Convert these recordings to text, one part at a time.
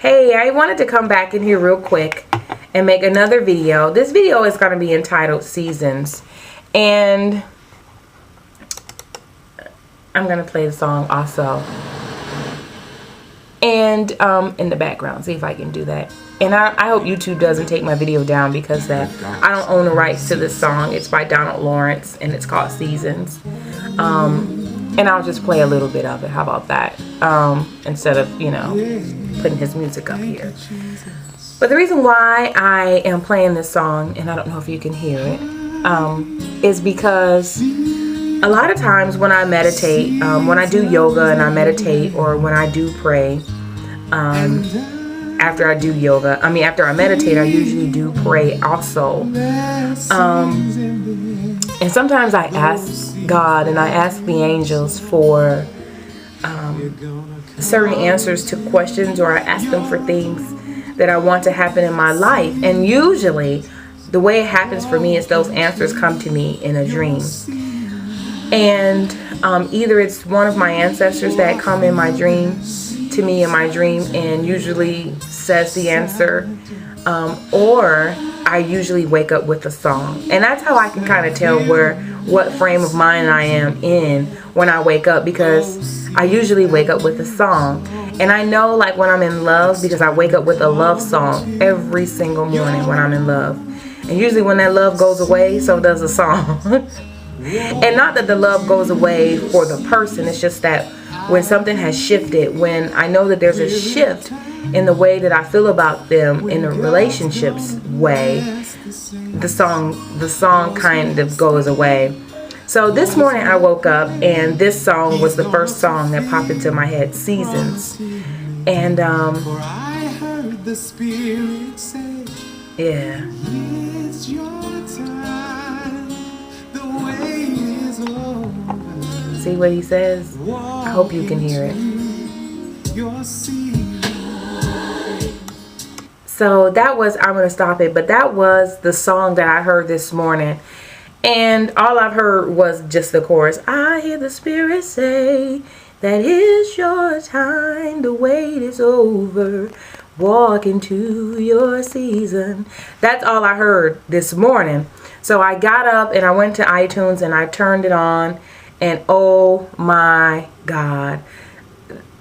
Hey, I wanted to come back in here real quick and make another video. This video is going to be entitled Seasons. And I'm going to play the song also. And in the background, see if I can do that. And I hope YouTube doesn't take my video down because I don't own the rights to this song. It's by Donald Lawrence and it's called Seasons. And I'll just play a little bit of it. How about that? Instead of, putting his music up here. But the reason why I am playing this song, and I don't know if you can hear it, is because a lot of times when I meditate, when I do yoga and I meditate, or when I do pray, after I do yoga, after I meditate, I usually do pray also. And sometimes I ask God and I ask the angels for certain answers to questions, or I ask them for things that I want to happen in my life. And usually the way it happens for me is those answers come to me in a dream. And either it's one of my ancestors that come in my dream to me in my dream and usually says the answer, or I usually wake up with a song. And that's how I can kind of tell what frame of mind I am in when I wake up, because I usually wake up with a song. And I know, like, when I'm in love, because I wake up with a love song every single morning when I'm in love. And usually when that love goes away, so does the song. And not that the love goes away for the person, it's just that when something has shifted, when I know that there's a shift in the way that I feel about them in a relationships way, the song kind of goes away. So this morning I woke up and this song was the first song that popped into my head, Seasons. And yeah. See what he says? I hope you can hear it. So that was, I'm going to stop it, but that was the song that I heard this morning. And all I've heard was just the chorus. I hear the Spirit say that is your time. The wait is over. Walk into your season. That's all I heard this morning. So I got up and I went to iTunes and I turned it on. And oh my God.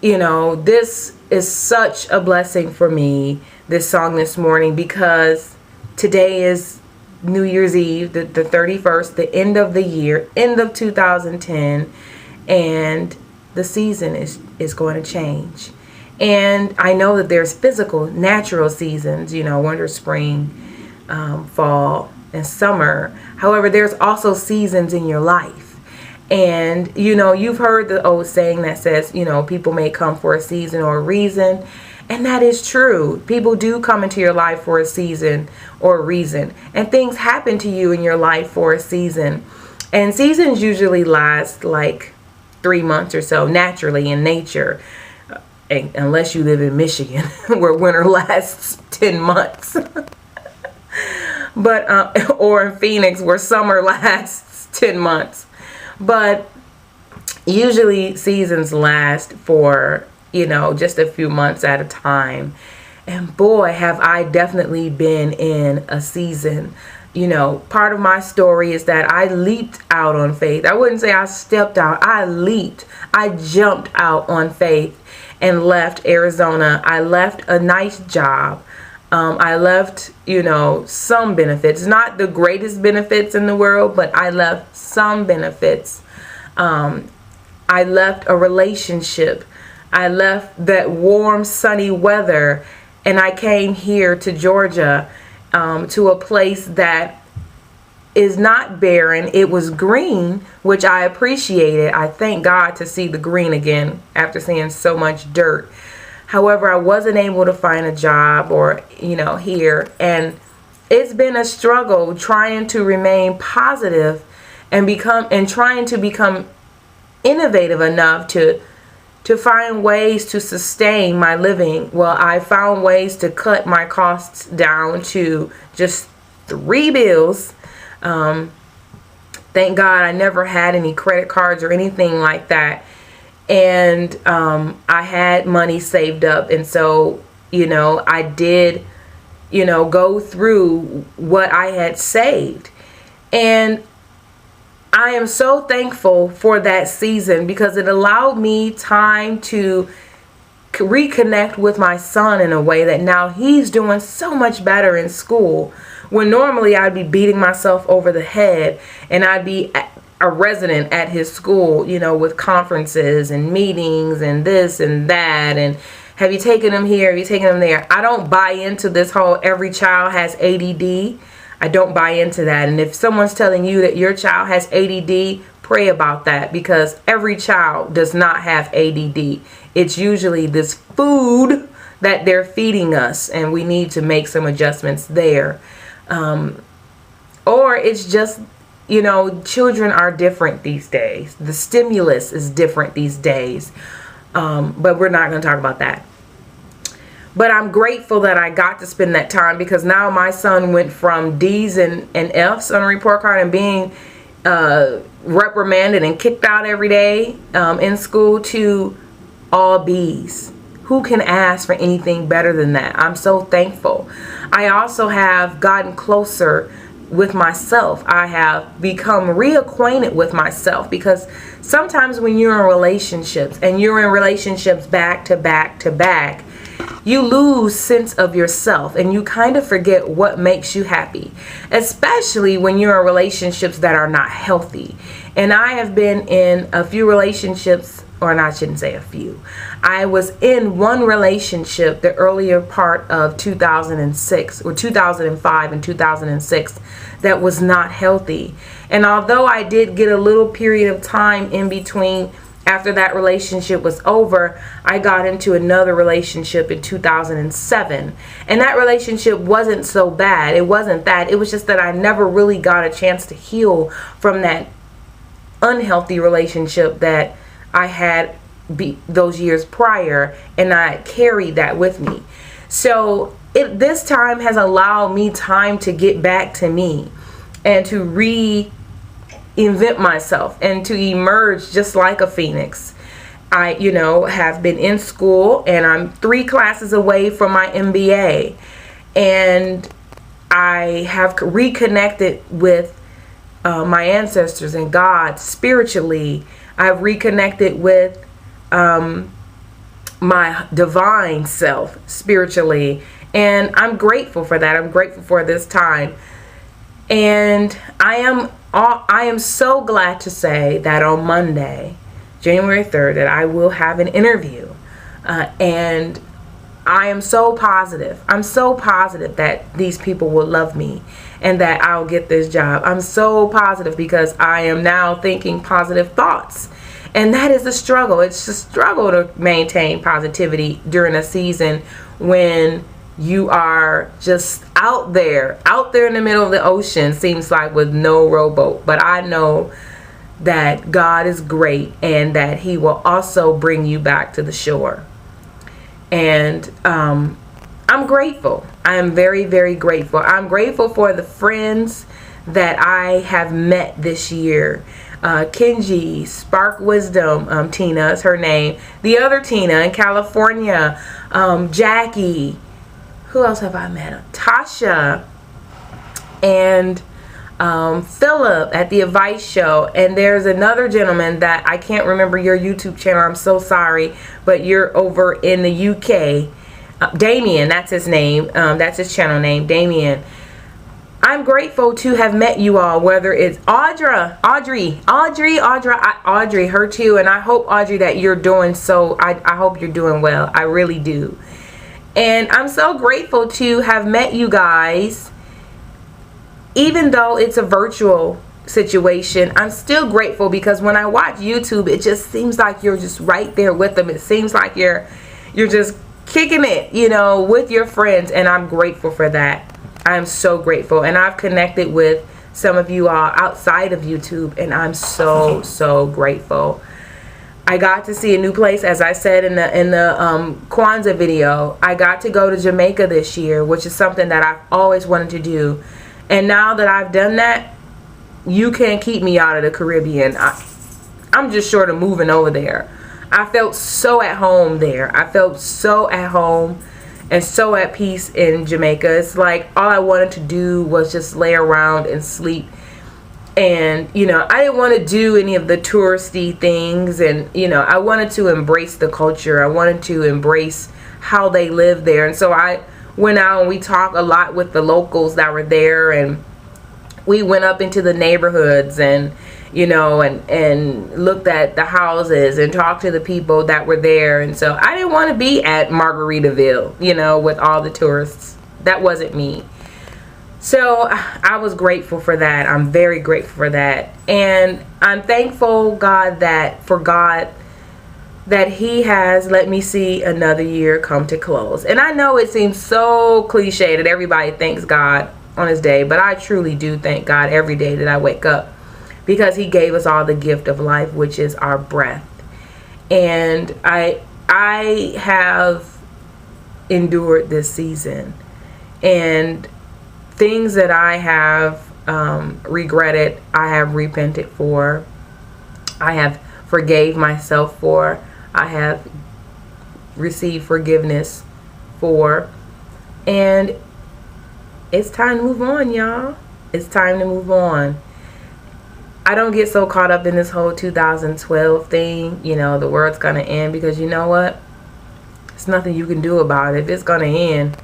This is such a blessing for me, this song this morning, because today is New Year's Eve, the 31st, the end of the year, end of 2010, and the season is going to change. And I know that there's physical, natural seasons, winter, spring, fall, and summer. However, there's also seasons in your life. And, you've heard the old saying that says, people may come for a season or a reason. And that is true. People do come into your life for a season or a reason. And things happen to you in your life for a season. And seasons usually last like 3 months or so, naturally, in nature. Unless you live in Michigan, where winter lasts 10 months. But or in Phoenix, where summer lasts 10 months. But usually seasons last for, just a few months at a time. And boy, have I definitely been in a season. Part of my story is that I leaped out on faith. I wouldn't say I stepped out. I leaped. I jumped out on faith and left Arizona. I left a nice job. I left, some benefits. Not the greatest benefits in the world, but I left some benefits. I left a relationship. I left that warm, sunny weather, and I came here to Georgia, to a place that is not barren. It was green, which I appreciated. I thank God to see the green again after seeing so much dirt. However, I wasn't able to find a job or, here. And it's been a struggle trying to remain positive and trying to become innovative enough to find ways to sustain my living. Well, I found ways to cut my costs down to just 3 bills. Thank God I never had any credit cards or anything like that. And I had money saved up. And so I did, go through what I had saved. And I am so thankful for that season because it allowed me time to reconnect with my son in a way that now he's doing so much better in school, when normally I'd be beating myself over the head and I'd be a resident at his school, with conferences and meetings and this and that, and have you taken him here, have you taken him there. I don't buy into this whole every child has ADD. I don't buy into that. And if someone's telling you that your child has ADD, pray about that, because every child does not have ADD. It's usually this food that they're feeding us, and we need to make some adjustments there. Or it's just, children are different these days. The stimulus is different these days. But we're not going to talk about that. But I'm grateful that I got to spend that time, because now my son went from D's and F's on a report card and being reprimanded and kicked out every day in school to all B's. Who can ask for anything better than that? I'm so thankful. I also have gotten closer with myself. I have become reacquainted with myself, because sometimes when you're in relationships and you're in relationships back to back to back, you lose sense of yourself and you kind of forget what makes you happy, especially when you're in relationships that are not healthy. And I have been in a few relationships, or I shouldn't say a few. I was in one relationship the earlier part of 2006 or 2005 and 2006 that was not healthy. And although I did get a little period of time in between after that relationship was over, I got into another relationship in 2007. And that relationship wasn't so bad. It wasn't that. It was just that I never really got a chance to heal from that unhealthy relationship that I had those years prior, and I carried that with me. So this time has allowed me time to get back to me and to reinvent myself and to emerge just like a phoenix. I, have been in school, and I'm 3 classes away from my MBA, and I have reconnected with my ancestors and God spiritually. I've reconnected with my divine self spiritually, and I'm grateful for that. I'm grateful for this time, and I am so glad to say that on Monday, January 3rd, that I will have an interview, and I am so positive. I'm so positive that these people will love me and that I'll get this job. I'm so positive because I am now thinking positive thoughts. And that is the struggle. It's a struggle to maintain positivity during a season when you are just out there in the middle of the ocean, seems like, with no rowboat. But I know that God is great and that He will also bring you back to the shore. And I'm grateful. I am very, very grateful. I'm grateful for the friends that I have met this year. Kenji, Spark Wisdom, Tina is her name. The other Tina in California, Jackie. Who else have I met? Tasha and Philip at the Advice Show. And there's another gentleman that I can't remember your YouTube channel. I'm so sorry, but you're over in the UK. Damien, that's his name. That's his channel name, Damien. I'm grateful to have met you all, whether it's Audrey, her too. And I hope, Audrey, that you're doing so. I hope you're doing well. I really do. And I'm so grateful to have met you guys. Even though it's a virtual situation, I'm still grateful because when I watch YouTube, it just seems like you're just right there with them. It seems like you're just kicking it, with your friends. And I'm grateful for that. I'm so grateful. And I've connected with some of you all outside of YouTube, and I'm so, so grateful. I got to see a new place, as I said in the Kwanzaa video. I got to go to Jamaica this year, which is something that I've always wanted to do. And now that I've done that, you can't keep me out of the Caribbean. I'm just short of moving over there. I felt so at home there. I felt so at home. and so at peace in Jamaica. It's like all I wanted to do was just lay around and sleep. And, you know, I didn't want to do any of the touristy things. And, you know, I wanted to embrace the culture. I wanted to embrace how they live there. And so I went out and we talked a lot with the locals that were there. And we went up into the neighborhoods and, you know, and looked at the houses and talked to the people that were there. And so I didn't want to be at Margaritaville, you know, with all the tourists. That wasn't me. So I was grateful for that. I'm very grateful for that. And I'm thankful God that he has let me see another year come to close. And I know it seems so cliche that everybody thanks God on his day, but I truly do thank God every day that I wake up, because he gave us all the gift of life, which is our breath. And I have endured this season, and things that I have regretted, I have repented for, I have forgave myself for, I have received forgiveness for, and it's time to move on, y'all. It's time to move on. I don't get so caught up in this whole 2012 thing, you know, the world's gonna end, because you know what? There's nothing you can do about it. If it's gonna end,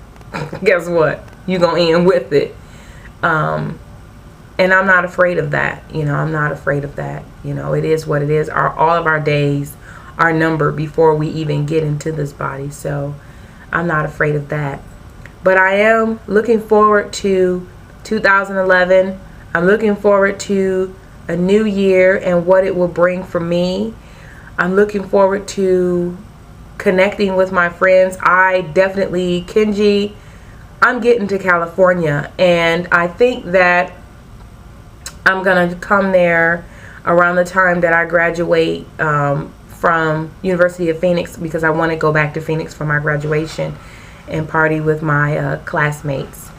guess what? You're gonna end with it. And I'm not afraid of that. You know, I'm not afraid of that. You know, it is what it is. All of our days are numbered before we even get into this body. So I'm not afraid of that. But I am looking forward to 2011. I'm looking forward to a new year and what it will bring for me. I'm looking forward to connecting with my friends. Kenji, I'm getting to California, and I think that I'm gonna come there around the time that I graduate from University of Phoenix, because I want to go back to Phoenix for my graduation and party with my classmates.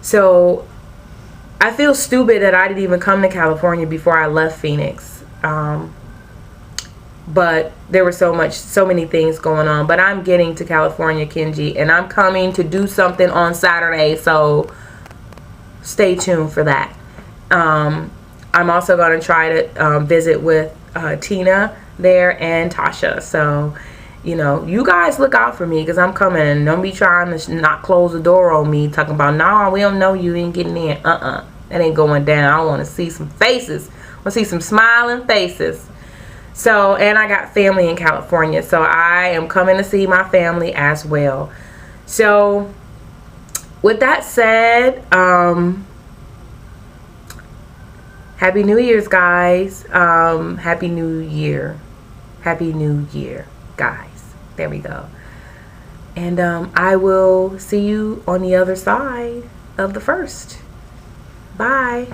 So I feel stupid that I didn't even come to California before I left Phoenix. But there were so many things going on. But I'm getting to California, Kenji, and I'm coming to do something on Saturday, so stay tuned for that. I'm also going to try to visit with Tina there and Tasha. So, you know, you guys look out for me, because I'm coming. Don't be trying to not close the door on me, talking about, nah, we don't know you ain't getting in. That ain't going down. I want to see some faces. I want to see some smiling faces. So, and I got family in California, so I am coming to see my family as well. So, with that said, Happy New Year's, guys. Happy New Year. Happy New Year, guys. There we go. And I will see you on the other side of the first. Bye.